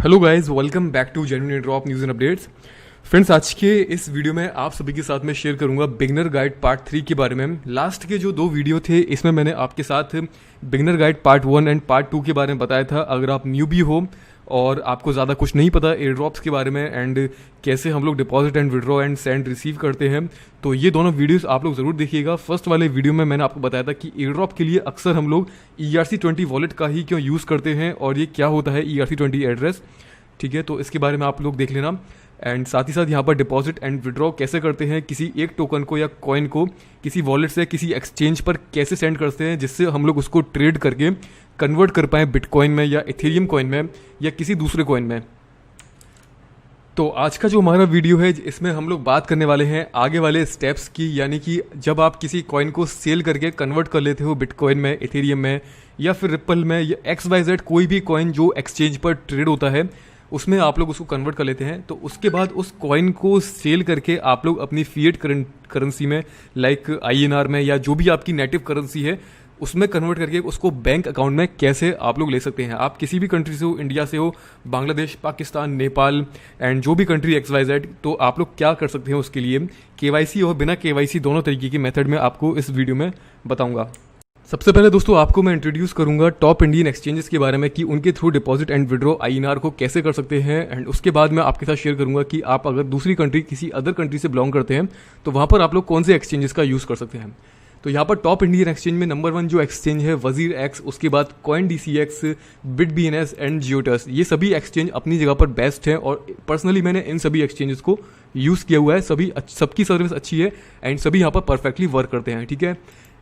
Hello guys, welcome back to genuine drop news and updates. Friends, आज के इस video में आप सभी के साथ में शेयर करूंगा बिगनर गाइड पार्ट 3 के बारे में। लास्ट के जो 2 वीडियो थे इसमें मैंने आपके साथ beginner guide part 1 and part 2 के बारे में बताया था। अगर आप न्यू भी हो और आपको ज़्यादा कुछ नहीं पता एयर ड्रॉप्स के बारे में एंड कैसे हम लोग deposit and withdraw and send receive करते हैं, तो ये दोनों वीडियोस आप लोग ज़रूर देखिएगा। फर्स्ट वाले वीडियो में मैंने आपको बताया था कि एयर ड्रॉप के लिए अक्सर हम लोग ERC20 वॉलेट का ही क्यों यूज़ करते हैं और ये क्या होता है ERC20 एड्रेस। ठीक है, तो इसके बारे में आप लोग देख लेना। एंड साथ ही साथ यहाँ पर डिपॉजिट एंड विड्रॉ कैसे करते हैं, किसी एक टोकन को या कॉइन को किसी वॉलेट से किसी एक्सचेंज पर कैसे सेंड करते हैं जिससे हम लोग उसको ट्रेड करके कन्वर्ट कर पाएँ बिटकॉइन में या इथेरियम कॉइन में या किसी दूसरे कॉइन में। तो आज का जो हमारा वीडियो है इसमें हम लोग बात करने वाले हैं आगे वाले स्टेप्स की, यानी कि जब आप किसी कॉइन को सेल करके कन्वर्ट कर लेते हो बिटकॉइन में, इथेरियम में या फिर रिपल में या XYZ कोई भी कॉइन जो एक्सचेंज पर ट्रेड होता है उसमें आप लोग उसको कन्वर्ट कर लेते हैं। तो उसके बाद उस कॉइन को सेल करके आप लोग अपनी फिएट करेंसी में लाइक INR में या जो भी आपकी नेटिव करेंसी है उसमें कन्वर्ट करके उसको बैंक अकाउंट में कैसे आप लोग ले सकते हैं। आप किसी भी कंट्री से हो, इंडिया से हो, बांग्लादेश, पाकिस्तान, नेपाल एंड जो भी कंट्री XYZ, तो आप लोग क्या कर सकते हैं उसके लिए KYC और बिना KYC दोनों तरीके की मेथड में आपको इस वीडियो में बताऊंगा। सबसे पहले दोस्तों आपको मैं इंट्रोड्यूस करूंगा टॉप इंडियन एक्सचेंजेस के बारे में कि उनके through deposit and withdraw INR को कैसे कर सकते हैं। एंड उसके बाद मैं आपके साथ शेयर करूंगा कि आप अगर दूसरी कंट्री किसी अदर कंट्री से बिलोंग करते हैं तो वहां पर आप लोग कौन से एक्सचेंजेस का यूज़ कर सकते हैं। तो यहाँ पर टॉप इंडियन एक्सचेंज में नंबर 1 जो एक्सचेंज है वजीर एक्स, उसके बाद CoinDCX, BitBNS एंड जियोटस। ये सभी एक्सचेंज अपनी जगह पर बेस्ट हैं और पर्सनली मैंने इन सभी एक्सचेंजेस को यूज़ किया हुआ है। सबकी सर्विस अच्छी है एंड सभी यहाँ पर परफेक्टली वर्क करते हैं। ठीक है,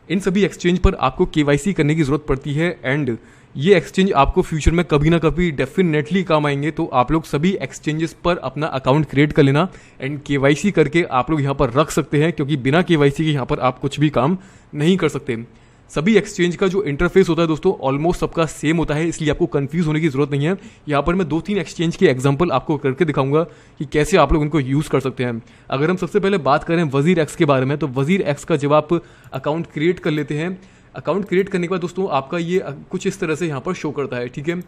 इन सभी एक्सचेंज पर आपको KYC करने की ज़रूरत पड़ती है एंड ये एक्सचेंज आपको फ्यूचर में कभी ना कभी डेफिनेटली काम आएंगे। तो आप लोग सभी एक्सचेंजेस पर अपना अकाउंट क्रिएट कर लेना एंड KYC करके आप लोग यहाँ पर रख सकते हैं, क्योंकि बिना KYC के यहाँ पर आप कुछ भी काम नहीं कर सकते। सभी एक्सचेंज का जो इंटरफेस होता है दोस्तों ऑलमोस्ट सबका सेम होता है, इसलिए आपको कंफ्यूज होने की जरूरत नहीं है। यहाँ पर मैं 2-3 एक्सचेंज के एग्जांपल आपको करके दिखाऊंगा कि कैसे आप लोग इनको यूज़ कर सकते हैं। अगर हम सबसे पहले बात करें वजीर एक्स के बारे में, तो वजीर एक्स का जब आप अकाउंट क्रिएट कर लेते हैं, अकाउंट क्रिएट करने के बाद दोस्तों आपका ये कुछ इस तरह से यहाँ पर शो करता है। ठीक है,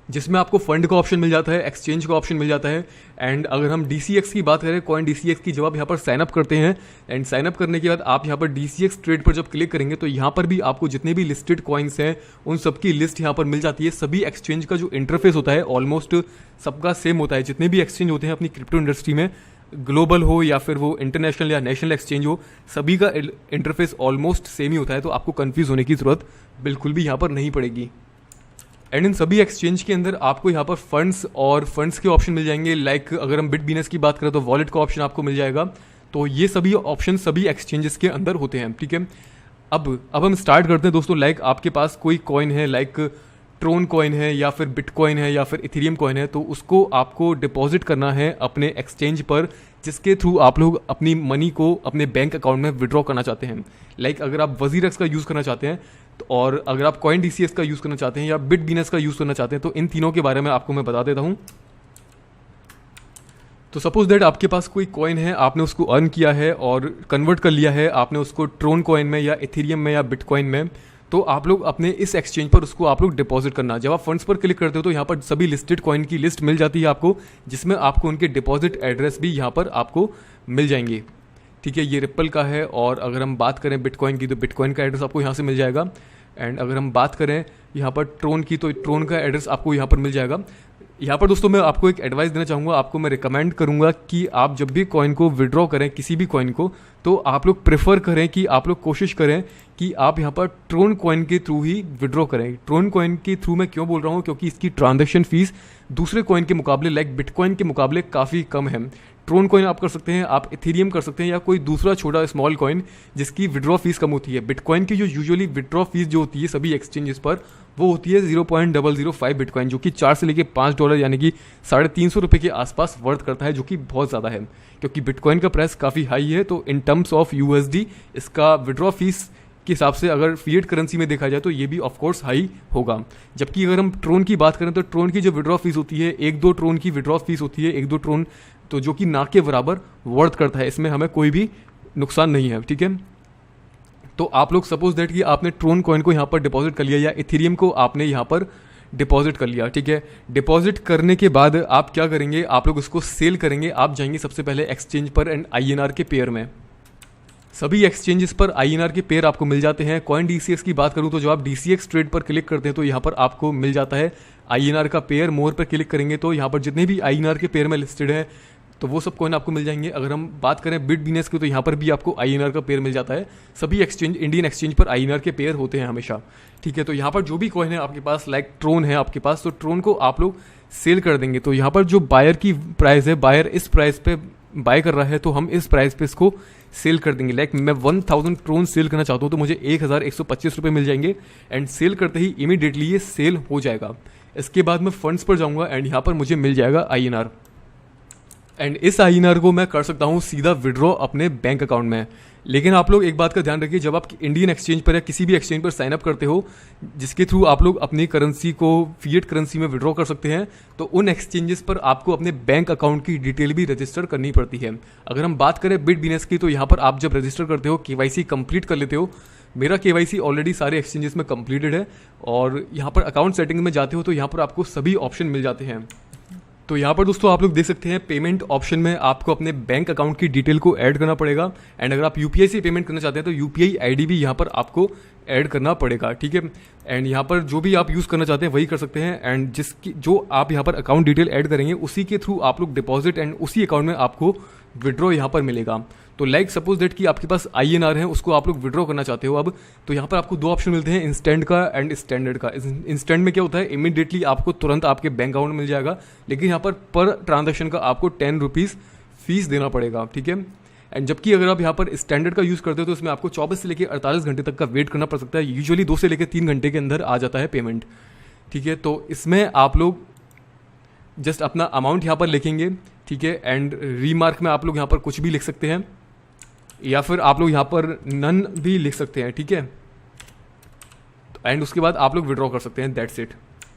जिसमें आपको फंड का ऑप्शन मिल जाता है, एक्सचेंज का ऑप्शन मिल जाता है। एंड अगर हम DCX की बात करें, CoinDCX की, जब आप यहाँ पर साइन अप करते हैं एंड साइन अप करने के बाद आप यहाँ पर DCX ट्रेड पर जब क्लिक करेंगे तो यहाँ पर भी आपको जितने भी लिस्टेड कॉइन्स हैं उन सबकी लिस्ट यहाँ पर मिल जाती है। सभी एक्सचेंज का जो इंटरफेस होता है ऑलमोस्ट सबका सेम होता है। जितने भी एक्सचेंज होते हैं अपनी क्रिप्टो इंडस्ट्री में, ग्लोबल हो या फिर वो इंटरनेशनल या नेशनल एक्सचेंज हो, सभी का इंटरफेस ऑलमोस्ट सेम ही होता है। तो आपको कंफ्यूज होने की ज़रूरत बिल्कुल भी यहाँ पर नहीं पड़ेगी। एंड इन सभी एक्सचेंज के अंदर आपको यहाँ पर फंड्स के ऑप्शन मिल जाएंगे। लाइक अगर हम BitBNS की बात करें तो वॉलेट का ऑप्शन आपको मिल जाएगा। तो ये सभी ऑप्शन सभी एक्सचेंजेस के अंदर होते हैं। ठीक है, अब हम स्टार्ट करते हैं दोस्तों। लाइक आपके पास कोई कॉइन है, लाइक ट्रोन कॉइन है या फिर बिटकॉइन है या फिर इथेरियम कॉइन है, तो उसको आपको डिपॉजिट करना है अपने एक्सचेंज पर जिसके थ्रू आप लोग अपनी मनी को अपने बैंक अकाउंट में विड्रॉ करना चाहते हैं। लाइक अगर आप वजीर एक्स का यूज़ करना चाहते हैं और अगर आप CoinDCX का यूज़ करना चाहते हैं या BitBNS का यूज़ करना चाहते हैं, तो इन तीनों के बारे में आपको मैं बता देता हूँ। तो सपोज दैट आपके पास कोई कॉइन है, आपने उसको अर्न किया है और कन्वर्ट कर लिया है आपने उसको ट्रोन कॉइन में या इथेरियम में या बिटकॉइन में, तो आप लोग अपने इस एक्सचेंज पर उसको आप लोग डिपॉजिट करना। जब आप फंड्स पर क्लिक करते हो तो यहाँ पर सभी लिस्टेड कॉइन की लिस्ट मिल जाती है आपको, जिसमें आपको उनके डिपॉजिट एड्रेस भी यहाँ पर आपको मिल जाएंगे। ठीक है, ये रिपल का है और अगर हम बात करें बिटकॉइन की तो बिटकॉइन का एड्रेस आपको यहाँ से मिल जाएगा। एंड अगर हम बात करें यहाँ पर ट्रोन की तो ट्रोन का एड्रेस आपको यहाँ पर मिल जाएगा। यहाँ पर दोस्तों मैं आपको एक एडवाइस देना चाहूँगा, आपको मैं रिकमेंड करूँगा कि आप जब भी कॉइन को विड्रॉ करें, किसी भी कॉइन को, तो आप लोग प्रेफर करें कि आप लोग कोशिश करें कि आप यहाँ पर ट्रोन कॉइन के थ्रू ही विड्रॉ करें। ट्रोन कॉइन के थ्रू मैं क्यों बोल रहा हूँ, क्योंकि इसकी ट्रांजैक्शन फीस दूसरे कॉइन के मुकाबले लाइक बिटकॉइन के मुकाबले काफ़ी कम है। ट्रोन कॉइन आप कर सकते हैं, आप इथेरियम कर सकते हैं या कोई दूसरा छोटा स्मॉल कॉइन जिसकी विड्रॉ फीस कम होती है। बिटकॉइन की जो यूजुअली विड्रॉ फीस जो होती है सभी एक्सचेंजेस पर वो होती है 0.005 बिटकॉइन, जो कि $4 से लेकर $5 यानी कि ₹350 के आसपास वर्थ करता है, जो कि बहुत ज़्यादा है क्योंकि बिटकॉइन का प्राइस काफ़ी हाई है। तो इन टर्म्स ऑफ USD इसका विड्रॉ फीस के हिसाब से अगर फिएट करेंसी में देखा जाए तो ये भी ऑफकोर्स हाई होगा। जबकि अगर हम ट्रोन की बात करें तो ट्रोन की जो विड्रॉ फीस होती है, 1-2 ट्रोन की विड्रॉ फीस होती है, 1-2 ट्रोन, तो जो कि ना के बराबर वर्थ करता है। इसमें हमें कोई भी नुकसान नहीं है। ठीक है, तो आप लोग सपोज दैट कि आपने ट्रोन कॉइन को यहाँ पर डिपॉजिट कर लिया या इथेरियम को आपने यहाँ पर डिपॉजिट कर लिया, ठीक है। डिपॉजिट करने के बाद आप क्या करेंगे, आप लोग उसको सेल करेंगे। आप जाएंगे सबसे पहले एक्सचेंज पर एंड INR के पेयर में। सभी एक्सचेंजेस पर INR के पेयर आपको मिल जाते हैं। कॉइन DCX की बात करूं तो जब आप DCX ट्रेड पर क्लिक करते हैं तो यहाँ पर आपको मिल जाता है INR का पेयर। मोर पर क्लिक करेंगे तो यहाँ पर जितने भी INR के पेयर में लिस्टेड है तो वो सब कॉइन आपको मिल जाएंगे। अगर हम बात करें बिटबीनेस की तो यहाँ पर भी आपको INR का पेयर मिल जाता है। सभी एक्सचेंज, इंडियन एक्सचेंज पर INR के पेयर होते हैं हमेशा, ठीक है। तो यहाँ पर जो भी कॉइन है आपके पास, लाइक ट्रोन है आपके पास, तो ट्रोन को आप लोग सेल कर देंगे। तो यहाँ पर जो बायर की प्राइस है, बायर इस प्राइस पे बाय कर रहा है तो हम इस प्राइस पे इसको सेल कर देंगे। लाइक मैं 1000 ट्रोन सेल करना चाहता हूँ तो मुझे 1125 रुपये मिल जाएंगे एंड सेल करते ही इमीडिएटली ये सेल हो जाएगा। इसके बाद मैं फंड्स पर जाऊँगा एंड यहाँ पर मुझे मिल जाएगा INR एंड इस INR को मैं कर सकता हूँ सीधा विड्रॉ अपने बैंक अकाउंट में। लेकिन आप लोग एक बात का ध्यान रखिए, जब आप इंडियन एक्सचेंज पर या किसी भी एक्सचेंज पर साइन अप करते हो जिसके थ्रू आप लोग अपनी करेंसी को फिएट करेंसी में विड्रॉ कर सकते हैं, तो उन एक्सचेंजेस पर आपको अपने बैंक अकाउंट की डिटेल भी रजिस्टर करनी पड़ती है। अगर हम बात करें बिटबीनेस की तो यहाँ पर आप जब रजिस्टर करते हो, KYC कंप्लीट कर लेते हो, मेरा KYC ऑलरेडी सारे एक्सचेंजेस में कंप्लीटेड है, और यहाँ पर अकाउंट सेटिंग में जाते हो तो यहाँ पर आपको सभी ऑप्शन मिल जाते हैं। तो यहाँ पर दोस्तों आप लोग देख सकते हैं पेमेंट ऑप्शन में आपको अपने बैंक अकाउंट की डिटेल को ऐड करना पड़ेगा एंड अगर आप UPI से पेमेंट करना चाहते हैं तो UPI ID भी यहाँ पर आपको ऐड करना पड़ेगा, ठीक है। एंड यहाँ पर जो भी आप यूज़ करना चाहते हैं वही कर सकते हैं एंड जिसकी जो आप यहाँ पर अकाउंट डिटेल ऐड करेंगे उसी के थ्रू आप लोग डिपॉजिट एंड उसी अकाउंट में आपको विड्रॉ यहाँ पर मिलेगा। तो लाइक सपोज दैट कि आपके पास INR है, उसको आप लोग विड्रॉ करना चाहते हो अब, तो यहाँ पर आपको दो ऑप्शन मिलते हैं, इंस्टेंट का एंड स्टैंडर्ड का। इंस्टेंट में क्या होता है, इमीडिएटली आपको तुरंत आपके बैंक अकाउंट में मिल जाएगा, लेकिन यहाँ पर ट्रांजेक्शन का आपको 10 रुपीज़ फीस देना पड़ेगा, ठीक है। एंड जबकि अगर आप यहाँ पर स्टैंडर्ड का यूज़ करते हो तो इसमें आपको 24 से लेकर 48 घंटे तक का वेट करना पड़ सकता है। यूजुअली 2 से लेकर 3 घंटे के अंदर आ जाता है पेमेंट, ठीक है। तो इसमें आप लोग जस्ट अपना अमाउंट यहाँ पर लिखेंगे, ठीक है, एंड रीमार्क में आप लोग यहाँ पर कुछ भी लिख सकते हैं या फिर आप लोग यहाँ पर नन भी लिख सकते हैं, ठीक है। एंड उसके बाद आप लोग विड्रॉ कर सकते हैं, दैट्स इट।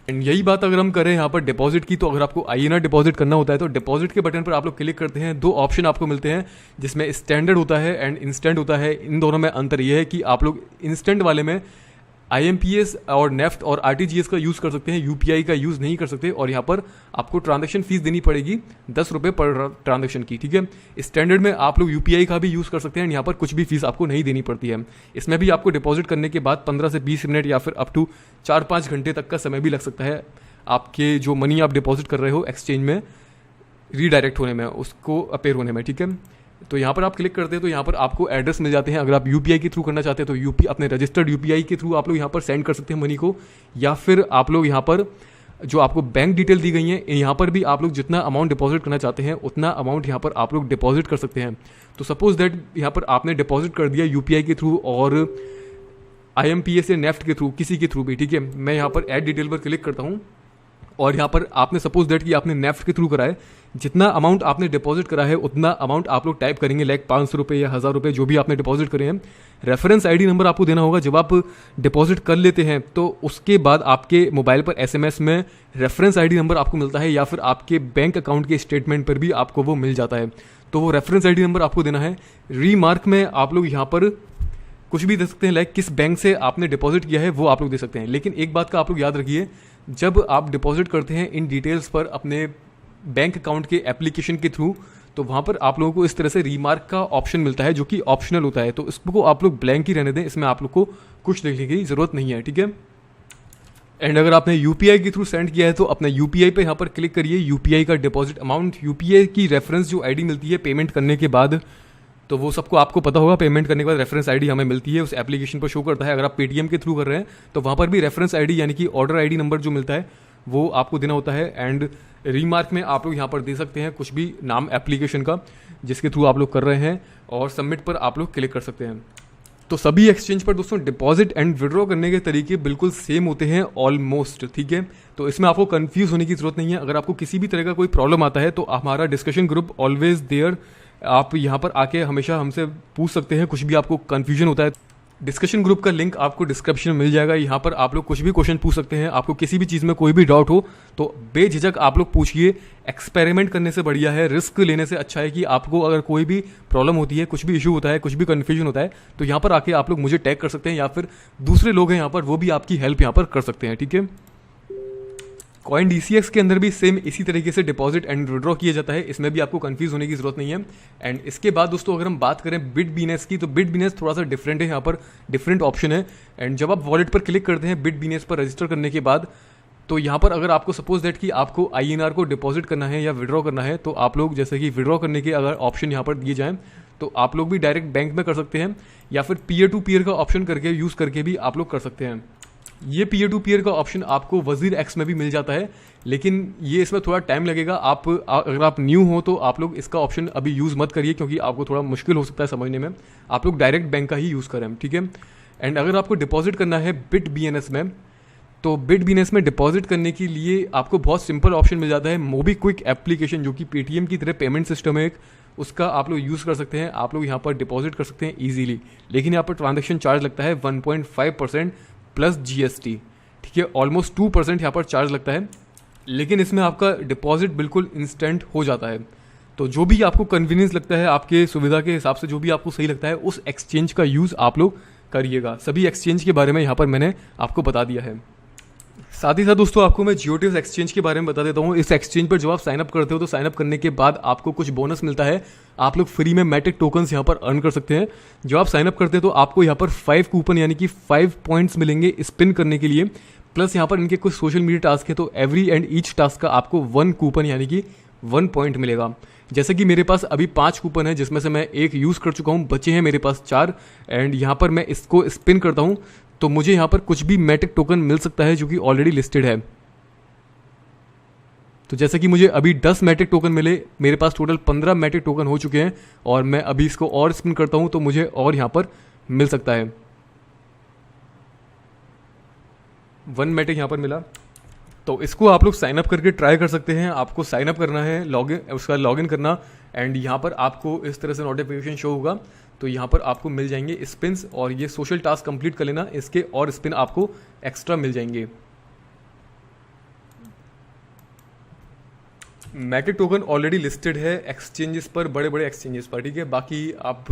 एंड यही बात अगर हम करें यहाँ पर डिपॉजिट की, तो अगर आपको INR डिपॉजिट करना होता है तो डिपॉजिट के बटन पर आप लोग क्लिक करते हैं। 2 ऑप्शन आपको मिलते हैं जिसमें स्टैंडर्ड होता है एंड इंस्टेंट होता है। इन दोनों में अंतर यह है कि आप लोग इंस्टेंट वाले में IMPS और नेफ्ट और RTGS का यूज़ कर सकते हैं, UPI का यूज़ नहीं कर सकते, और यहाँ पर आपको ट्रांजैक्शन फीस देनी पड़ेगी 10 रुपये पर ट्रांजैक्शन की, ठीक है। स्टैंडर्ड में आप लोग UPI का भी यूज़ कर सकते हैं, यहाँ पर कुछ भी फीस आपको नहीं देनी पड़ती है। इसमें भी आपको डिपॉजिट करने के बाद 15 से 20 मिनट या फिर अप टू 4-5 घंटे तक का समय भी लग सकता है आपके जो मनी आप डिपॉजिट कर रहे हो एक्सचेंज में रीडायरेक्ट होने में, उसको अपेयर होने में, ठीक है। तो यहाँ पर आप क्लिक करते हैं तो यहाँ पर आपको एड्रेस मिल जाते हैं। अगर आप UPI के थ्रू करना चाहते हैं तो अपने रजिस्टर्ड UPI के थ्रू आप लोग यहाँ पर सेंड कर सकते हैं मनी को, या फिर आप लोग यहाँ पर जो आपको बैंक डिटेल दी गई है यहाँ पर भी आप लोग जितना अमाउंट डिपॉजिट करना चाहते हैं उतना अमाउंट यहाँ पर आप लोग डिपॉजिट कर सकते हैं। तो सपोज दैट यहाँ पर आपने डिपॉजिट कर दिया UPI के थ्रू और IMPS या नेफ्ट के थ्रू, किसी के थ्रू भी, ठीक है। मैं यहाँ पर ऐड डिटेल पर क्लिक करता हूँ और यहाँ पर आपने सपोज दैट कि आपने नेफ्ट के थ्रू करा है, जितना अमाउंट आपने डिपॉजिट करा है उतना अमाउंट आप लोग टाइप करेंगे, लाइक 500 रुपये या 1000 रुपये जो भी आपने डिपॉजिट करे हैं। रेफरेंस ID नंबर आपको देना होगा। जब आप डिपॉजिट कर लेते हैं तो उसके बाद आपके मोबाइल पर SMS में रेफरेंस ID नंबर आपको मिलता है, या फिर आपके बैंक अकाउंट के स्टेटमेंट पर भी आपको वो मिल जाता है। तो वो रेफरेंस ID नंबर आपको देना है। रीमार्क में आप लोग यहाँ पर कुछ भी दे सकते हैं, लाइक किस बैंक से आपने डिपॉजिट किया है वो आप लोग दे सकते हैं। लेकिन एक बात का आप लोग याद रखिए, जब आप डिपॉजिट करते हैं इन डिटेल्स पर अपने बैंक अकाउंट के एप्लीकेशन के थ्रू, तो वहाँ पर आप लोगों को इस तरह से रीमार्क का ऑप्शन मिलता है जो कि ऑप्शनल होता है। तो इसको आप लोग ब्लैंक ही रहने दें, इसमें आप लोग को कुछ लिखने की ज़रूरत नहीं है, ठीक है। एंड अगर आपने UPI के थ्रू सेंड किया है तो अपने UPI पे यहाँ पर क्लिक करिए, UPI का डिपॉजिट अमाउंट, UPI की रेफरेंस जो ID मिलती है पेमेंट करने के बाद, तो वो सबको आपको पता होगा, पेमेंट करने के बाद रेफरेंस ID हमें मिलती है, उस एप्लीकेशन पर शो करता है। अगर आप Paytm के थ्रू कर रहे हैं तो वहाँ पर भी रेफरेंस ID यानी कि ऑर्डर ID नंबर जो मिलता है वो आपको देना होता है। एंड रीमार्क में आप लोग यहाँ पर दे सकते हैं कुछ भी नाम एप्लीकेशन का जिसके थ्रू आप लोग कर रहे हैं, और सबमिट पर आप लोग क्लिक कर सकते हैं। तो सभी एक्सचेंज पर दोस्तों डिपॉजिट एंड विड्रॉ करने के तरीके बिल्कुल सेम होते हैं ऑलमोस्ट, ठीक है। तो इसमें आपको कंफ्यूज होने की जरूरत नहीं है। अगर आपको किसी भी तरह का कोई प्रॉब्लम आता है तो हमारा डिस्कशन ग्रुप ऑलवेज देयर, आप यहाँ पर आके हमेशा हमसे पूछ सकते हैं, कुछ भी आपको कन्फ्यूजन होता है। डिस्कशन ग्रुप का लिंक आपको डिस्क्रिप्शन में मिल जाएगा। यहाँ पर आप लोग कुछ भी क्वेश्चन पूछ सकते हैं। आपको किसी भी चीज़ में कोई भी डाउट हो तो बेझिझक आप लोग पूछिए। एक्सपेरिमेंट करने से बढ़िया है, रिस्क लेने से अच्छा है कि आपको अगर कोई भी प्रॉब्लम होती है, कुछ भी इशू होता है, कुछ भी कन्फ्यूजन होता है, तो यहाँ पर आके आप लोग मुझे टैग कर सकते हैं, या फिर दूसरे लोग हैं यहाँ पर वो भी आपकी हेल्प यहाँ पर कर सकते हैं, ठीक है। कॉइन DCX के अंदर भी सेम इसी तरीके से डिपॉजिट एंड विड्रॉ किया जाता है, इसमें भी आपको कंफ्यूज होने की जरूरत नहीं है। एंड इसके बाद दोस्तों अगर हम बात करें Bitbinance की, तो Bitbinance थोड़ा सा डिफरेंट है, यहाँ पर डिफरेंट ऑप्शन है। एंड जब आप वॉलेट पर क्लिक करते हैं Bitbinance पर रजिस्टर करने के बाद, तो यहाँ पर अगर आपको सपोज दैट कि आपको INR को डिपॉजिट करना है या विड्रॉ करना है, तो आप लोग जैसे कि विड्रॉ करने के अगर ऑप्शन यहाँ पर दिए जाएँ तो आप लोग भी डायरेक्ट बैंक में कर सकते हैं, या फिर पीयर टू पीयर का ऑप्शन करके यूज़ करके भी आप लोग कर सकते हैं। ये पीयर टू पीयर का ऑप्शन आपको WazirX में भी मिल जाता है, लेकिन ये इसमें थोड़ा टाइम लगेगा। अगर आप न्यू हो तो आप लोग इसका ऑप्शन अभी यूज़ मत करिए, क्योंकि आपको थोड़ा मुश्किल हो सकता है समझने में। आप लोग डायरेक्ट बैंक का ही यूज़ करें, ठीक है। एंड अगर आपको डिपॉजिट करना है Bitbinance में, तो Bitbinance में डिपॉजिट करने के लिए आपको बहुत सिंपल ऑप्शन मिल जाता है। MobiKwik एप्लीकेशन, जो कि पेटीएम की तरह पेमेंट सिस्टम है एक, उसका आप लोग यूज़ कर सकते हैं। आप लोग यहाँ पर डिपॉजिट कर सकते हैं ईजिली, लेकिन यहाँ पर ट्रांजेक्शन चार्ज लगता है 1.5% प्लस GST, ठीक है। ऑलमोस्ट 2% यहाँ पर चार्ज लगता है, लेकिन इसमें आपका डिपॉजिट बिल्कुल इंस्टेंट हो जाता है। तो जो भी आपको कन्वीनियंस लगता है, आपके सुविधा के हिसाब से जो भी आपको सही लगता है, उस एक्सचेंज का यूज़ आप लोग करिएगा। सभी एक्सचेंज के बारे में यहाँ पर मैंने आपको बता दिया है। साथ ही साथ दोस्तों आपको मैं जियोटिव्स एक्सचेंज के बारे में बता देता हूँ। इस एक्सचेंज पर जब आप साइन अप करते हो, तो साइन अप करने के बाद आपको कुछ बोनस मिलता है। आप लोग फ्री में मैटिक टोकन्स यहाँ पर अर्न कर सकते हैं। जब आप साइन अप करते हैं तो आपको यहाँ पर 5 कूपन यानी कि 5 पॉइंट्स मिलेंगे स्पिन करने के लिए। प्लस यहाँ पर इनके कुछ सोशल मीडिया टास्क है, तो एवरी एंड ईच टास्क का आपको 1 कूपन यानी कि 1 पॉइंट मिलेगा। जैसे कि मेरे पास अभी 5 कूपन है, जिसमें से मैं एक यूज़ कर चुका हूँ, बचे हैं मेरे पास 4। एंड यहाँ पर मैं इसको स्पिन करता हूँ तो मुझे यहाँ पर कुछ भी मैटिक टोकन मिल सकता है जो कि ऑलरेडी लिस्टेड है। तो जैसे कि मुझे अभी 10 मैटिक टोकन मिले, मेरे पास टोटल 15 मैटिक टोकन हो चुके हैं, और मैं अभी इसको और स्पिन करता हूँ तो मुझे और यहाँ पर मिल सकता है 1 मैटिक यहाँ पर मिला। तो इसको आप लोग साइन अप करके ट्राई कर सकते हैं। आपको साइन अप करना है, उसका लॉगिन करना, एंड यहाँ पर आपको इस तरह से नोटिफिकेशन शो होगा। तो यहाँ पर आपको मिल जाएंगे स्पिन्स, और ये सोशल टास्क कंप्लीट कर लेना, इसके और स्पिन आपको एक्स्ट्रा मिल जाएंगे। मैटिक टोकन ऑलरेडी लिस्टेड है एक्सचेंजेस पर, बड़े बड़े एक्सचेंजेस पर, ठीक है। बाकी आप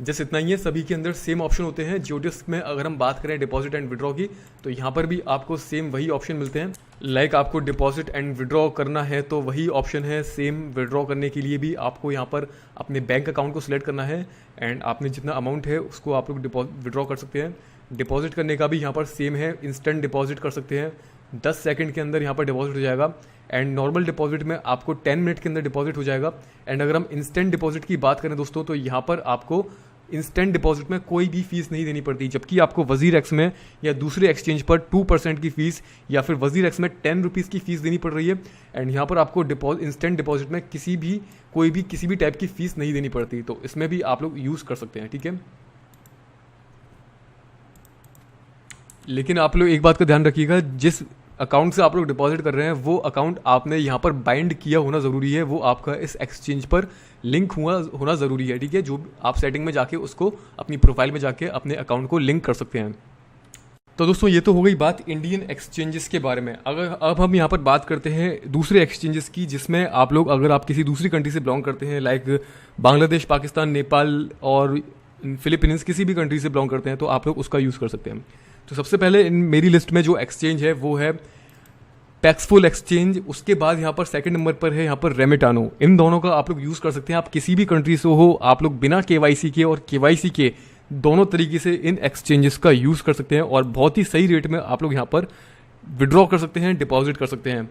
जस्ट इतना ही है, सभी के अंदर सेम ऑप्शन होते हैं। जियोटिव्स में अगर हम बात करें डिपॉजिट एंड विड्रॉ की, तो यहाँ पर भी आपको सेम वही ऑप्शन मिलते हैं। लाइक आपको डिपॉजिट एंड विड्रॉ करना है तो वही ऑप्शन है सेम। विड्रॉ करने के लिए भी आपको यहाँ पर अपने बैंक अकाउंट को सिलेक्ट करना है, एंड आपने जितना अमाउंट है उसको आप लोग विड्रॉ कर सकते हैं। डिपॉजिट करने का भी यहाँ पर सेम है, इंस्टेंट डिपॉजिट कर सकते हैं, 10 सेकंड के अंदर यहाँ पर डिपॉजिट हो जाएगा। एंड नॉर्मल डिपॉजिट में आपको 10 मिनट के अंदर डिपॉजिट हो जाएगा। एंड अगर हम इंस्टेंट डिपॉजिट की बात करें दोस्तों, तो यहाँ पर आपको इंस्टेंट डिपॉजिट में कोई भी फीस नहीं देनी पड़ती, जबकि आपको WazirX में या दूसरे एक्सचेंज पर 2% की फीस, या फिर WazirX में 10 रुपीज़ की फीस देनी पड़ रही है। एंड यहाँ पर आपको इंस्टेंट डिपॉजिट में किसी भी टाइप की फीस नहीं देनी पड़ती। तो इसमें भी आप लोग यूज़ कर सकते हैं, ठीक है। लेकिन आप लोग एक बात का ध्यान रखिएगा, जिस अकाउंट से आप लोग डिपॉजिट कर रहे हैं वो अकाउंट आपने यहाँ पर बाइंड किया होना ज़रूरी है, वो आपका इस एक्सचेंज पर लिंक होना ज़रूरी है, ठीक है। जो आप सेटिंग में जाके उसको अपनी प्रोफाइल में जाके अपने अकाउंट को लिंक कर सकते हैं। तो दोस्तों ये तो हो गई बात इंडियन एक्सचेंजेस के बारे में। अब हम यहाँ पर बात करते हैं दूसरे एक्सचेंजेस की, जिसमें आप लोग अगर आप किसी दूसरी कंट्री से बिलोंग करते हैं, लाइक बांग्लादेश, पाकिस्तान, नेपाल और फिलीपींस, किसी भी कंट्री से बिलोंग करते हैं, तो आप लोग उसका यूज़ कर सकते हैं। तो सबसे पहले मेरी लिस्ट में जो एक्सचेंज है वो है पैक्सफुल एक्सचेंज। उसके बाद यहाँ पर सेकंड नंबर पर है यहाँ पर रेमिटानो। इन दोनों का आप लोग यूज़ कर सकते हैं। आप किसी भी कंट्री से हो, आप लोग बिना KYC के और KYC के दोनों तरीके से इन एक्सचेंजेस का यूज़ कर सकते हैं, और बहुत ही सही रेट में आप लोग यहाँ पर विड्रॉ कर सकते हैं, डिपॉजिट कर सकते हैं।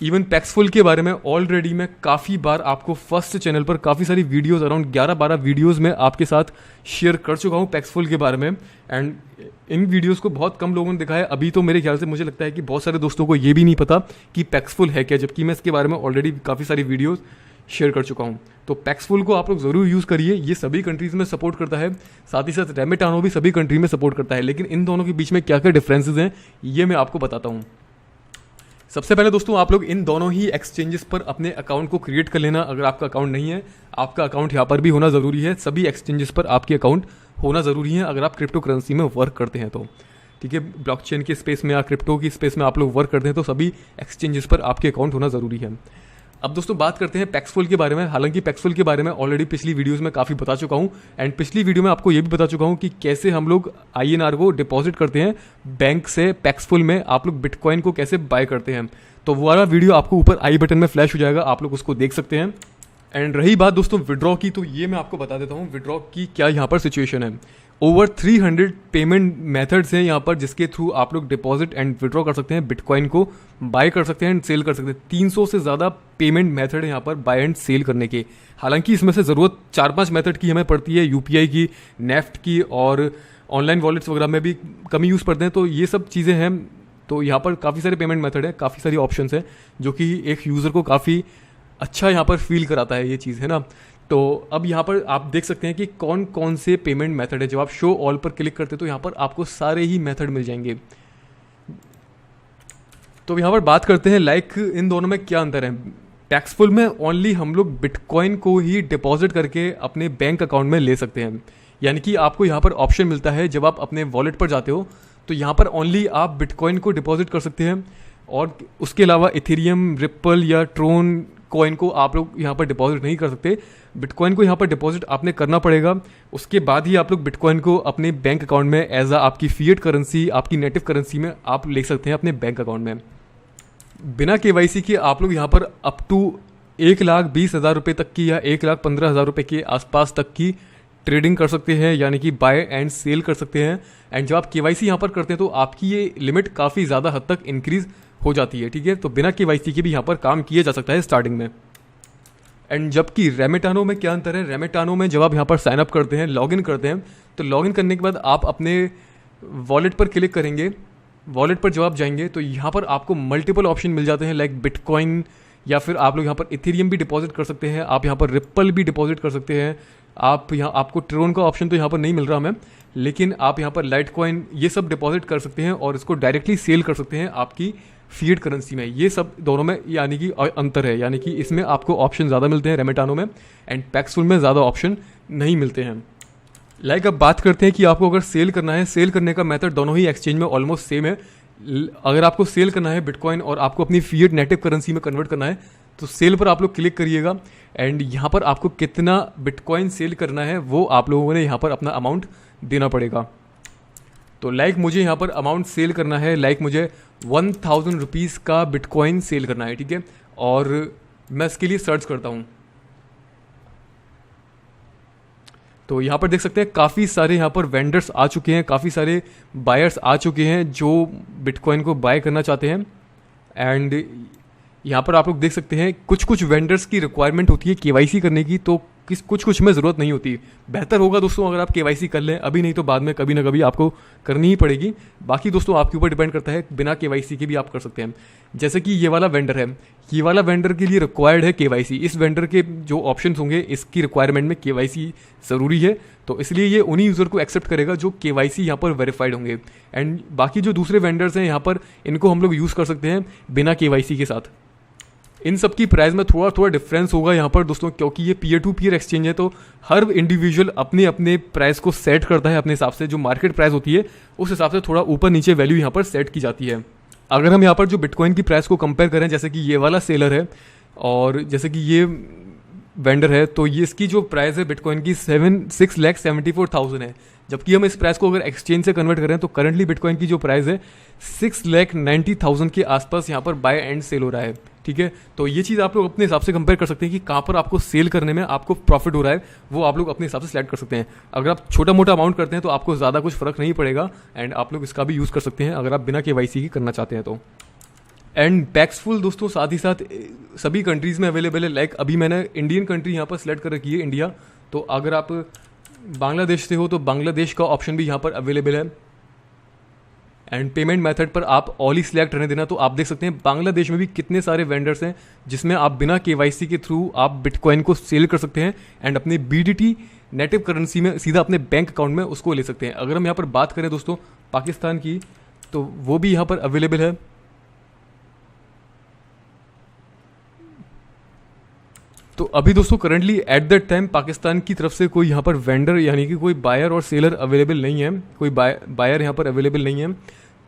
इवन पैक्सफुल के बारे में ऑलरेडी मैं काफ़ी बार आपको फर्स्ट चैनल पर काफ़ी सारी वीडियोस, अराउंड 11-12 वीडियोस में आपके साथ शेयर कर चुका हूँ पैक्सफुल के बारे में। एंड इन वीडियोस को बहुत कम लोगों ने दिखाया। अभी तो मेरे ख्याल से मुझे लगता है कि बहुत सारे दोस्तों को ये भी नहीं पता कि पैक्सफुल है क्या, जबकि मैं इसके बारे में ऑलरेडी काफ़ी सारी वीडियोज़ शेयर कर चुका हूँ। तो पैक्सफुल को आप लोग ज़रूर यूज़ करिए, ये सभी कंट्रीज़ में सपोर्ट करता है। साथ ही साथ रेमिटानो भी सभी कंट्री में सपोर्ट करता है। लेकिन इन दोनों के बीच में क्या क्या डिफरेंसेस हैं ये मैं आपको बताता हूँ। सबसे पहले दोस्तों आप लोग इन दोनों ही एक्सचेंजेस पर अपने अकाउंट को क्रिएट कर लेना। अगर आपका अकाउंट नहीं है, आपका अकाउंट यहाँ पर भी होना ज़रूरी है। सभी एक्सचेंजेस पर आपके अकाउंट होना ज़रूरी है अगर आप क्रिप्टो करेंसी में वर्क करते हैं तो, ठीक है। ब्लॉकचेन के स्पेस में या क्रिप्टो की स्पेस में आप लोग वर्क करते हैं तो सभी एक्सचेंजेस पर आपके अकाउंट होना ज़रूरी है। अब दोस्तों बात करते हैं पैक्सफुल के बारे में। हालांकि पैक्सफुल के बारे में ऑलरेडी पिछली वीडियोस में काफ़ी बता चुका हूं, एंड पिछली वीडियो में आपको ये भी बता चुका हूं कि कैसे हम लोग INR को डिपॉजिट करते हैं बैंक से पैक्सफुल में, आप लोग बिटकॉइन को कैसे बाय करते हैं। तो वो वाला वीडियो आपको ऊपर आई बटन में फ्लैश हो जाएगा, आप लोग उसको देख सकते हैं। एंड रही बात दोस्तों विड्रॉ की, तो ये मैं आपको बता देता हूँ विड्रॉ की क्या यहाँ पर सिचुएशन है। ओवर 300 पेमेंट मेथड्स हैं यहाँ पर जिसके थ्रू आप लोग डिपॉजिट एंड विड्रॉ कर सकते हैं, बिटकॉइन को बाय कर सकते हैं एंड सेल कर सकते हैं। 300 से ज़्यादा पेमेंट मेथड है यहाँ पर बाय एंड सेल करने के। हालांकि इसमें से ज़रूरत 4-5 मेथड की हमें पड़ती है, यूपीआई की, नेफ्ट की और ऑनलाइन वॉलेट्स वगैरह में भी कमी यूज़ पड़ते हैं। तो ये सब चीज़ें हैं, तो यहाँ पर काफ़ी सारे पेमेंट मेथड है, काफ़ी सारी ऑप्शंस हैं जो कि एक यूज़र को काफ़ी अच्छा यहाँ पर फील कराता है ये चीज़, है ना। तो अब यहाँ पर आप देख सकते हैं कि कौन कौन से पेमेंट मेथड है। जब आप शो ऑल पर क्लिक करते हैं तो यहाँ पर आपको सारे ही मेथड मिल जाएंगे। तो यहाँ पर बात करते हैं लाइक इन दोनों में क्या अंतर है। टैक्सफुल में ओनली हम लोग बिटकॉइन को ही डिपॉजिट करके अपने बैंक अकाउंट में ले सकते हैं, यानी कि आपको यहाँ पर ऑप्शन मिलता है जब आप अपने वॉलेट पर जाते हो तो यहाँ पर ओनली आप बिटकॉइन को डिपॉजिट कर सकते हैं और उसके अलावा इथेरियम, रिप्पल या ट्रोन कॉइन को आप लोग यहाँ पर डिपॉजिट नहीं कर सकते। बिटकॉइन को यहाँ पर डिपॉजिट आपने करना पड़ेगा, उसके बाद ही आप लोग बिटकॉइन को अपने बैंक अकाउंट में एज आ आपकी फिएट करेंसी, आपकी नेटिव करेंसी में आप ले सकते हैं अपने बैंक अकाउंट में। बिना केवाईसी के आप लोग यहाँ पर अप टू 1,20,000 रुपये तक की या 1,15,000 रुपये के आसपास तक की ट्रेडिंग कर सकते हैं, यानी कि बाय एंड सेल कर सकते हैं। एंड जब आप केवाईसी यहाँ पर करते हैं तो आपकी ये लिमिट काफ़ी ज़्यादा हद तक इंक्रीज हो जाती है, ठीक है। तो बिना केवाईसी के भी यहाँ पर काम किया जा सकता है स्टार्टिंग में। एंड जबकि रेमेटानो में क्या अंतर है, रेमेटानो में जब आप यहाँ पर साइन अप करते हैं, लॉगिन करते हैं, तो लॉगिन करने के बाद आप अपने वॉलेट पर क्लिक करेंगे। वॉलेट पर जब आप जाएंगे तो यहाँ पर आपको मल्टीपल ऑप्शन मिल जाते हैं, लाइक बिटकॉइन, या फिर आप लोग यहाँ पर इथेरियम भी डिपॉजिट कर सकते हैं, आप यहाँ पर रिप्पल भी डिपॉजिट कर सकते हैं। आप यहाँ आपको ट्रोन का ऑप्शन तो यहाँ पर नहीं मिल रहा हमें, लेकिन आप यहाँ पर लाइट कॉइन ये सब डिपॉजिट कर सकते हैं और इसको डायरेक्टली सेल कर सकते हैं आपकी फिएट करेंसी में। ये सब दोनों में यानी कि अंतर है, यानी कि इसमें आपको ऑप्शन ज़्यादा मिलते हैं रेमेटानो में, एंड पैक्सफुल में ज़्यादा ऑप्शन नहीं मिलते हैं। लाइक अब बात करते हैं कि आपको अगर सेल करना है, सेल करने का मेथड दोनों ही एक्सचेंज में ऑलमोस्ट सेम है। अगर आपको सेल करना है बिटकॉइन और आपको अपनी फिएट नेटिव करेंसी में कन्वर्ट करना है तो सेल पर आप लोग क्लिक करिएगा एंड यहाँ पर आपको कितना बिटकॉइन सेल करना है वो आप लोगों ने यहाँ पर अपना अमाउंट देना पड़ेगा। तो लाइक मुझे यहाँ पर अमाउंट सेल करना है, लाइक मुझे 1,000 रुपीज़ का बिटकॉइन सेल करना है, ठीक है। और मैं इसके लिए सर्च करता हूँ तो यहाँ पर देख सकते हैं काफ़ी सारे यहाँ पर वेंडर्स आ चुके हैं, काफ़ी सारे बायर्स आ चुके हैं जो बिटकॉइन को बाय करना चाहते हैं। एंड यहाँ पर आप लोग देख सकते हैं कुछ कुछ वेंडर्स की रिक्वायरमेंट होती है केवाईसी करने की, तो कुछ में ज़रूरत नहीं होती। बेहतर होगा दोस्तों अगर आप केवाईसी कर लें अभी, नहीं तो बाद में कभी ना कभी आपको करनी ही पड़ेगी। बाकी दोस्तों आपके ऊपर डिपेंड करता है, बिना केवाईसी के भी आप कर सकते हैं। जैसे कि ये वाला वेंडर है, ये वाला वेंडर के लिए रिक्वायर्ड है केवाईसी। इस वेंडर के जो ऑप्शंस होंगे इसकी रिक्वायरमेंट में केवाईसी ज़रूरी है, तो इसलिए ये उन्हीं यूज़र को एक्सेप्ट करेगा जो केवाईसी यहाँ पर वेरीफाइड होंगे। एंड बाकी जो दूसरे वेंडर्स हैं यहाँ पर, इनको हम लोग यूज़ कर सकते हैं बिना केवाईसी के साथ। इन सब की प्राइस में थोड़ा थोड़ा डिफरेंस होगा यहाँ पर दोस्तों, क्योंकि ये पीयर टू पीयर एक्सचेंज है, तो हर इंडिविजुअल अपने अपने प्राइस को सेट करता है अपने हिसाब से। जो मार्केट प्राइस होती है उस हिसाब से थोड़ा ऊपर नीचे वैल्यू यहाँ पर सेट की जाती है। अगर हम यहाँ पर जो बिटकॉइन की प्राइस को कंपेयर करें, जैसे कि ये वाला सेलर है और जैसे कि ये वेंडर है, तो ये इसकी जो प्राइस है बिटकॉइन की 6,74,000 है। जबकि हम इस प्राइस को अगर एक्सचेंज से कन्वर्ट करें तो करंटली बिटकॉइन की जो प्राइस है 6,90,000 के आसपास यहाँ पर बाय एंड सेल हो रहा है, ठीक है। तो ये चीज़ आप लोग अपने हिसाब से कंपेयर कर सकते हैं कि कहाँ पर आपको सेल करने में आपको प्रॉफिट हो रहा है, वो आप लोग अपने हिसाब से सिलेक्ट कर सकते हैं। अगर आप छोटा मोटा अमाउंट करते हैं तो आपको ज़्यादा कुछ फ़र्क नहीं पड़ेगा एंड आप लोग इसका भी यूज़ कर सकते हैं अगर आप बिना केवाईसी की करना चाहते हैं तो। एंड पैक्सफुल दोस्तों साथ ही साथ सभी कंट्रीज़ में अवेलेबल है। लाइक अभी मैंने इंडियन कंट्री यहाँ पर सिलेक्ट कर रखी है, इंडिया। तो अगर आप बांग्लादेश से हो तो बांग्लादेश का ऑप्शन भी यहाँ पर अवेलेबल है। एंड पेमेंट मेथड पर आप ऑल ही सिलेक्ट रहने देना, तो आप देख सकते हैं बांग्लादेश में भी कितने सारे वेंडर्स हैं जिसमें आप बिना केवाईसी के थ्रू आप बिटकॉइन को सेल कर सकते हैं एंड अपने बीडीटी नेटिव करेंसी में सीधा अपने बैंक अकाउंट में उसको ले सकते हैं। अगर हम यहाँ पर बात करें दोस्तों पाकिस्तान की, तो वो भी यहाँ पर अवेलेबल है। तो अभी दोस्तों currently at that time Pakistan की तरफ से कोई यहाँ पर वेंडर यानी कि कोई बायर और सेलर अवेलेबल नहीं है, कोई बायर यहाँ पर अवेलेबल नहीं है।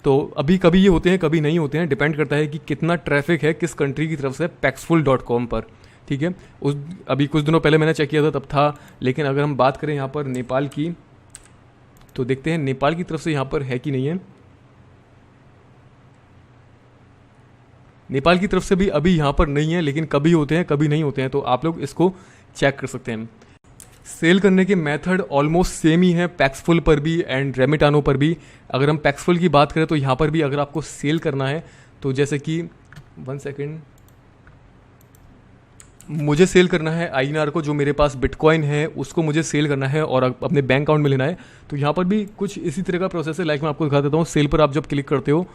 तो अभी कभी ये होते हैं कभी नहीं होते हैं, डिपेंड करता है कि कितना ट्रैफिक है किस कंट्री की तरफ से paxful.com पर, ठीक है। अभी कुछ दिनों पहले मैंने चेक किया था तब था, लेकिन अगर हम बात करें यहाँ पर नेपाल की तो देखते हैं नेपाल की तरफ से यहाँ पर है कि नहीं है। नेपाल की तरफ से भी अभी यहाँ पर नहीं है, लेकिन कभी होते हैं कभी नहीं होते हैं, तो आप लोग इसको चेक कर सकते हैं। सेल करने के मेथड ऑलमोस्ट सेम ही है पैक्सफुल पर भी एंड रेमिटानो पर भी। अगर हम पैक्सफुल की बात करें तो यहाँ पर भी अगर आपको सेल करना है तो जैसे कि 1 सेकेंड, मुझे सेल करना है INR को, जो मेरे पास बिटकॉइन है उसको मुझे सेल करना है और अपने बैंक अकाउंट में लेना है। तो यहाँ पर भी कुछ इसी तरह का प्रोसेस है। लाइक मैं आपको दिखा देता हूँ, सेल पर आप जब क्लिक करते हो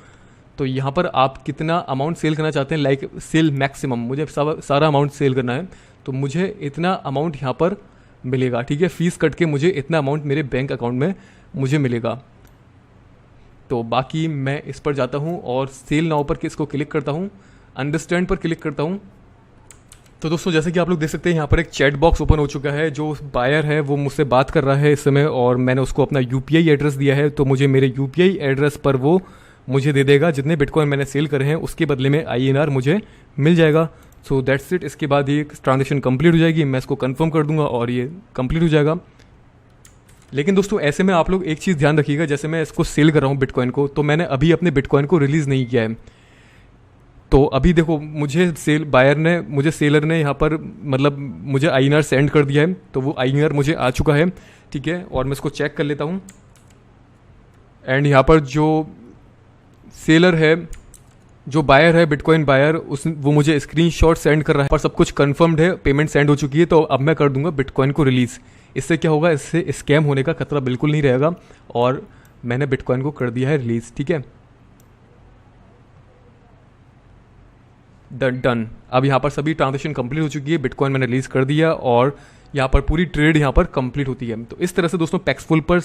तो यहाँ पर आप कितना अमाउंट सेल करना चाहते हैं, लाइक सेल मैक्सिमम, मुझे सारा अमाउंट सेल करना है तो मुझे इतना अमाउंट यहाँ पर मिलेगा, ठीक है। फीस कट के मुझे इतना अमाउंट मेरे बैंक अकाउंट में मुझे मिलेगा। तो बाकी मैं इस पर जाता हूँ और सेल नाउ पर इसको क्लिक करता हूँ, अंडरस्टैंड पर क्लिक करता हूँ। तो दोस्तों जैसे कि आप लोग देख सकते हैं यहाँ पर एक चैट बॉक्स ओपन हो चुका है। जो बायर है वो मुझसे बात कर रहा है इस समय और मैंने उसको अपना UPI एड्रेस दिया है, तो मुझे मेरे UPI एड्रेस पर वो मुझे दे देगा जितने बिटकॉइन मैंने सेल करे हैं, उसके बदले में INR मुझे मिल जाएगा। So that's it. इसके बाद ये ट्रांजेक्शन कंप्लीट हो जाएगी, मैं इसको कंफर्म कर दूंगा और ये कंप्लीट हो जाएगा। लेकिन दोस्तों ऐसे में आप लोग एक चीज़ ध्यान रखिएगा, जैसे मैं इसको सेल कर रहा हूँ बिटकॉइन को, तो मैंने अभी अपने बिटकॉइन को रिलीज़ नहीं किया है। तो अभी देखो मुझे सेलर ने यहाँ पर मतलब मुझे INR सेंड कर दिया है, तो वो INR मुझे आ चुका है, ठीक है। और मैं इसको चेक कर लेता हूँ एंड यहाँ पर जो सेलर है, जो बायर है बिटकॉइन बायर, वो मुझे स्क्रीनशॉट सेंड कर रहा है पर सब कुछ कंफर्म्ड है, पेमेंट सेंड हो चुकी है। तो अब मैं कर दूंगा बिटकॉइन को रिलीज़। इससे क्या होगा, इससे स्कैम होने का खतरा बिल्कुल नहीं रहेगा और मैंने बिटकॉइन को कर दिया है रिलीज़, ठीक है। डन। अब यहाँ पर सभी ट्रांजेक्शन कंप्लीट हो चुकी है, बिटकॉइन मैंने रिलीज़ कर दिया और यहाँ पर पूरी ट्रेड यहाँ पर कंप्लीट होती है। तो इस तरह से दोस्तों पैक्सफुल पर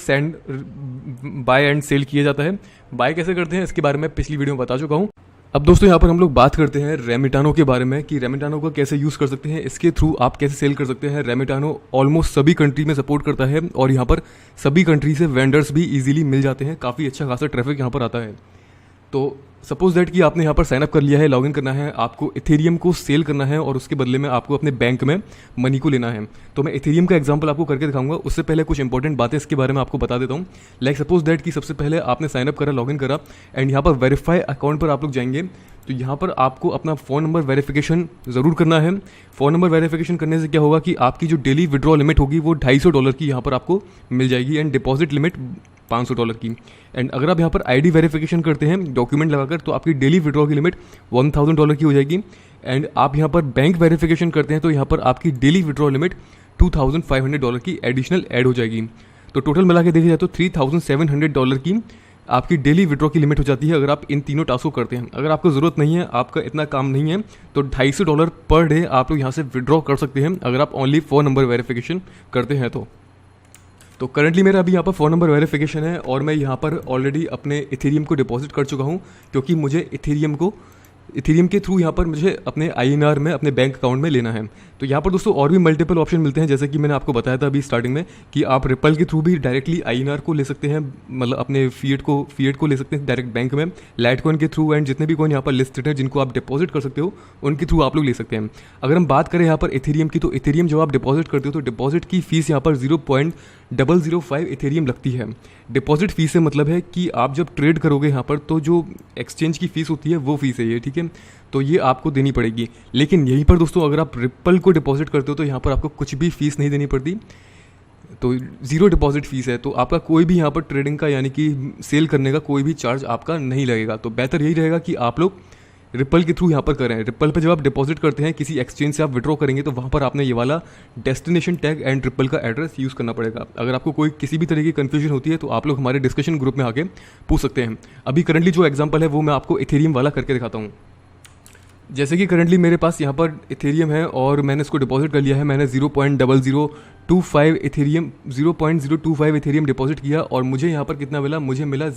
बाय एंड सेल किया जाता है। बाय कैसे करते हैं इसके बारे में पिछली वीडियो में बता चुका हूँ। अब दोस्तों यहाँ पर हम लोग बात करते हैं रेमिटानो के बारे में कि रेमिटानो को कैसे यूज़ कर सकते हैं, इसके थ्रू आप कैसे सेल कर सकते हैं। रेमिटानो ऑलमोस्ट सभी कंट्री में सपोर्ट करता है और यहाँ पर सभी कंट्री से वेंडर्स भी इजीली मिल जाते हैं, काफ़ी अच्छा खासा ट्रैफिक यहाँ पर आता है। तो सपोज दैट कि आपने यहाँ पर साइनअप कर लिया है, लॉगिन करना है, आपको इथेरियम को सेल करना है और उसके बदले में आपको अपने बैंक में मनी को लेना है। तो मैं इथेरियम का एग्जांपल आपको करके दिखाऊंगा। उससे पहले कुछ इंपॉर्टेंट बातें इसके बारे में आपको बता देता हूँ। लाइक सपोज दैट कि सबसे पहले आपने साइनअप करा, लॉगिन करा एंड यहाँ पर वेरीफाई अकाउंट पर आप लोग जाएंगे। तो यहाँ पर आपको अपना फ़ोन नंबर वेरिफिकेशन ज़रूर करना है। फ़ोन नंबर वेरिफिकेशन करने से क्या होगा कि आपकी जो डेली विड्रॉ लिमिट होगी वो $250 की यहाँ पर आपको मिल जाएगी एंड डिपॉजिट लिमिट $500 की। एंड अगर आप यहाँ पर ID वेरिफिकेशन करते हैं डॉक्यूमेंट लगाकर, तो आपकी डेली विड्रॉ की लिमिट $1000 की हो जाएगी। एंड आप यहाँ पर बैंक वेरिफिकेशन करते हैं तो यहाँ पर आपकी डेली विड्रॉ लिमिट $2500 की एडिशनल ऐड हो जाएगी। तो टोटल मिला के देखा जाए तो $3700 की आपकी डेली विड्रॉ की लिमिट हो जाती है अगर आप इन तीनों टास्क को करते हैं। अगर आपको ज़रूरत नहीं है, आपका इतना काम नहीं है, तो $250 पर डे आप लोग यहाँ से विड्रॉ कर सकते हैं अगर आप ओनली फ़ोन नंबर वेरिफिकेशन करते हैं। तो करंटली मेरा अभी यहाँ पर फ़ोन नंबर वेरिफिकेशन है और मैं यहाँ पर ऑलरेडी अपने इथेरियम को डिपॉजिट कर चुका हूँ, क्योंकि मुझे इथेरियम के थ्रू यहाँ पर मुझे अपने INR में अपने बैंक अकाउंट में लेना है। तो यहाँ पर दोस्तों और भी मल्टीपल ऑप्शन मिलते हैं, जैसे कि मैंने आपको बताया था अभी स्टार्टिंग में कि आप रिपल के थ्रू भी डायरेक्टली INR को ले सकते हैं, मतलब अपने फिएट को ले सकते हैं डायरेक्ट बैंक में। लाइटकॉइन के थ्रू एंड जितने भी कॉइन यहाँ पर लिस्टेड हैं जिनको आप डिपॉजिट कर सकते हो, उनके थ्रू आप लोग ले सकते हैं। अगर हम बात करें यहाँ पर इथेरियम की, तो इथेरियम जब आप डिपॉजिट करते हो तो डिपॉजिट की फीस यहाँ पर 0.005 इथेरियम लगती है। डिपॉजिट फीस से मतलब है कि आप जब ट्रेड करोगे यहाँ पर तो जो एक्सचेंज की फ़ीस होती है वो फीस है ये, ठीक है। तो ये आपको देनी पड़ेगी। लेकिन यहीं पर दोस्तों अगर आप रिपल को डिपॉजिट करते हो तो यहाँ पर आपको कुछ भी फीस नहीं देनी पड़ती, तो 0 डिपॉजिट फीस है। तो आपका कोई भी यहाँ पर ट्रेडिंग का यानी कि सेल करने का कोई भी चार्ज आपका नहीं लगेगा। तो बेहतर यही रहेगा कि आप लोग रिपल के थ्रू यहाँ पर करें। रिपल पे जब आप डिपॉजिट करते हैं किसी एक्सचेंज से आप विड्रॉ करेंगे तो वहाँ पर आपने ये वाला डेस्टिनेशन टैग एंड रिपल का एड्रेस यूज़ करना पड़ेगा। अगर आपको कोई किसी भी तरह की कन्फ्यूजन होती है तो आप लोग हमारे डिस्कशन ग्रुप में आके पूछ सकते हैं। अभी करंटली जो एग्जाम्पल है वो मैं आपको इथेरियम वाला करके दिखाता हूँ। जैसे कि करंटली मेरे पास यहाँ पर इथेरियम है और मैंने इसको डिपॉजिट कर लिया है। मैंने 0.0025 इथेरियम डिपॉजिट किया और मुझे यहाँ पर कितना मिला, मुझे मिला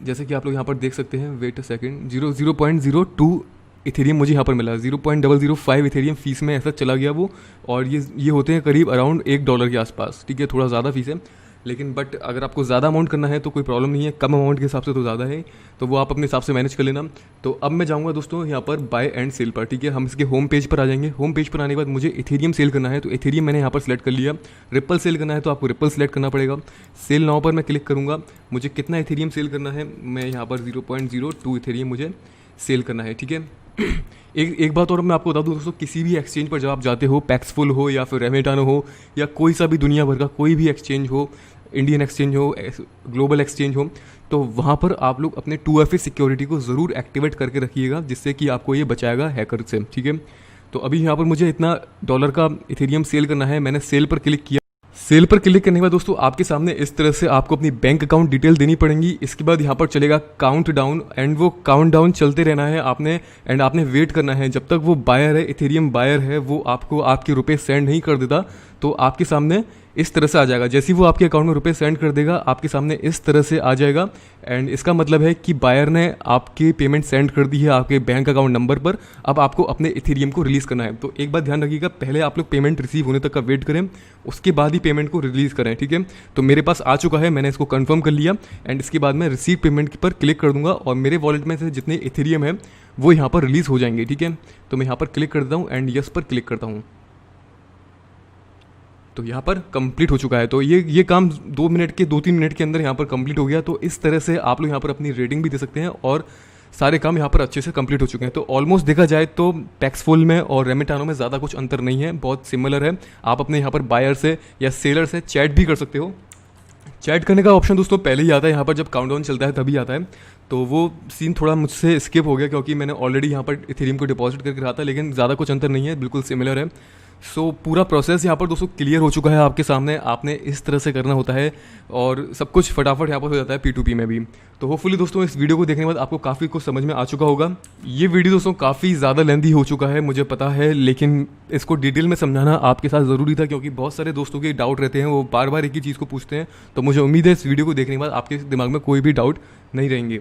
जैसे कि आप लोग यहाँ पर देख सकते हैं, वेट अ सेकंड, 0.02 इथेरियम मुझे यहाँ पर मिला। 0.005 इथेरियम फीस में ऐसा चला गया वो, और ये होते हैं करीब अराउंड $1 के आसपास, ठीक है, थोड़ा ज़्यादा फीस है। लेकिन बट अगर आपको ज़्यादा अमाउंट करना है तो कोई प्रॉब्लम नहीं है, कम अमाउंट के हिसाब से तो ज़्यादा है, तो वो आप अपने हिसाब से मैनेज कर लेना। तो अब मैं जाऊँगा दोस्तों यहाँ पर बाय एंड सेल पर, ठीक है। हम इसके होम पेज पर आ जाएंगे। होम पेज पर आने के बाद मुझे इथेरियम सेल करना है, तो इथेरियम मैंने यहाँ पर सेलेक्ट कर लिया। रिपल सेल करना है तो आपको रिपल सेलेक्ट करना पड़ेगा। सेल नाउ पर मैं क्लिक करूँगा। मुझे कितना इथेरियम सेल करना है, मैं यहाँ पर 0.02 इथेरियम मुझे सेल करना है, ठीक है। एक बात और मैं आपको बता दूं दोस्तों, किसी भी एक्सचेंज पर जब आप जाते हो, पैक्सफुल हो या फिर रेमेटानो हो या कोई सा भी दुनिया भर का कोई भी एक्सचेंज हो, इंडियन एक्सचेंज हो, ग्लोबल एक्सचेंज हो, तो वहाँ पर आप लोग अपने 2FA सिक्योरिटी को ज़रूर एक्टिवेट करके रखिएगा, जिससे कि आपको ये बचाएगा हैकर से, ठीक है। तो अभी यहाँ पर मुझे इतना डॉलर का इथेरियम सेल करना है। मैंने सेल पर क्लिक किया। सेल पर क्लिक करने के बाद दोस्तों आपके सामने इस तरह से आपको अपनी बैंक अकाउंट डिटेल देनी पड़ेंगी। इसके बाद यहाँ पर चलेगा काउंट डाउन, एंड वो काउंट डाउन चलते रहना है आपने, एंड आपने वेट करना है जब तक वो बायर है, इथेरियम बायर है, वो आपको आपके रुपए सेंड नहीं कर देता। तो आपके सामने इस तरह से आ जाएगा। जैसे ही वो आपके अकाउंट में रुपए सेंड कर देगा, आपके सामने इस तरह से आ जाएगा, एंड इसका मतलब है कि बायर ने आपकी पेमेंट सेंड कर दी है आपके बैंक अकाउंट नंबर पर। अब आपको अपने इथेरियम को रिलीज़ करना है। तो एक बात ध्यान रखिएगा, पहले आप लोग पेमेंट रिसीव होने तक का वेट करें, उसके बाद ही पेमेंट को रिलीज़ करें, ठीक है। तो मेरे पास आ चुका है, मैंने इसको कंफर्म कर लिया, एंड इसके बाद मैं रिसीव पेमेंट पर क्लिक कर दूंगा और मेरे वॉलेट में से जितने इथेरियम है वो यहाँ पर रिलीज़ हो जाएंगे, ठीक है। तो मैं यहाँ पर क्लिक करता हूँ एंड यस पर क्लिक करता हूँ। तो यहाँ पर कंप्लीट हो चुका है। तो ये काम 2-3 मिनट के अंदर यहाँ पर कंप्लीट हो गया। तो इस तरह से आप लोग यहाँ पर अपनी रेटिंग भी दे सकते हैं और सारे काम यहाँ पर अच्छे से कंप्लीट हो चुके हैं। तो ऑलमोस्ट देखा जाए तो पैक्सफुल में और रेमेटानो में ज़्यादा कुछ अंतर नहीं है, बहुत सिमिलर है। आप अपने यहाँ पर बायर से या सेलर से चैट भी कर सकते हो। चैट करने का ऑप्शन दोस्तों पहले ही आता है, यहाँ पर जब काउंटडाउन चलता है तभी आता है। तो वो सीन थोड़ा मुझसे स्किप हो गया क्योंकि मैंने ऑलरेडी यहाँ पर इथेरियम को डिपॉजिट करके रखा था, लेकिन ज़्यादा कुछ अंतर नहीं है, बिल्कुल सिमिलर है। सो पूरा प्रोसेस यहाँ पर दोस्तों क्लियर हो चुका है आपके सामने। आपने इस तरह से करना होता है और सब कुछ फटाफट यहाँ पर हो जाता है P2P में भी। तो होपफुली दोस्तों इस वीडियो को देखने के बाद आपको काफ़ी कुछ समझ में आ चुका होगा। ये वीडियो दोस्तों काफ़ी ज़्यादा लेंथी हो चुका है, मुझे पता है, लेकिन इसको डिटेल में समझाना आपके साथ ज़रूरी था क्योंकि बहुत सारे दोस्तों के डाउट रहते हैं, वो बार बार एक ही चीज़ को पूछते हैं। तो मुझे उम्मीद है इस वीडियो को देखने के बाद आपके दिमाग में कोई भी डाउट नहीं रहेंगे।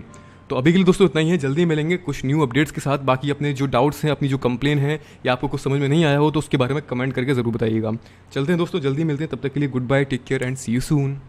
तो अभी के लिए दोस्तों इतना ही है, जल्दी मिलेंगे कुछ न्यू अपडेट्स के साथ। बाकी अपने जो डाउट्स हैं, अपनी जो कंप्लेन है या आपको कुछ समझ में नहीं आया हो तो उसके बारे में कमेंट करके ज़रूर बताइएगा। चलते हैं दोस्तों, जल्दी मिलते हैं, तब तक के लिए goodbye, take care and see you soon.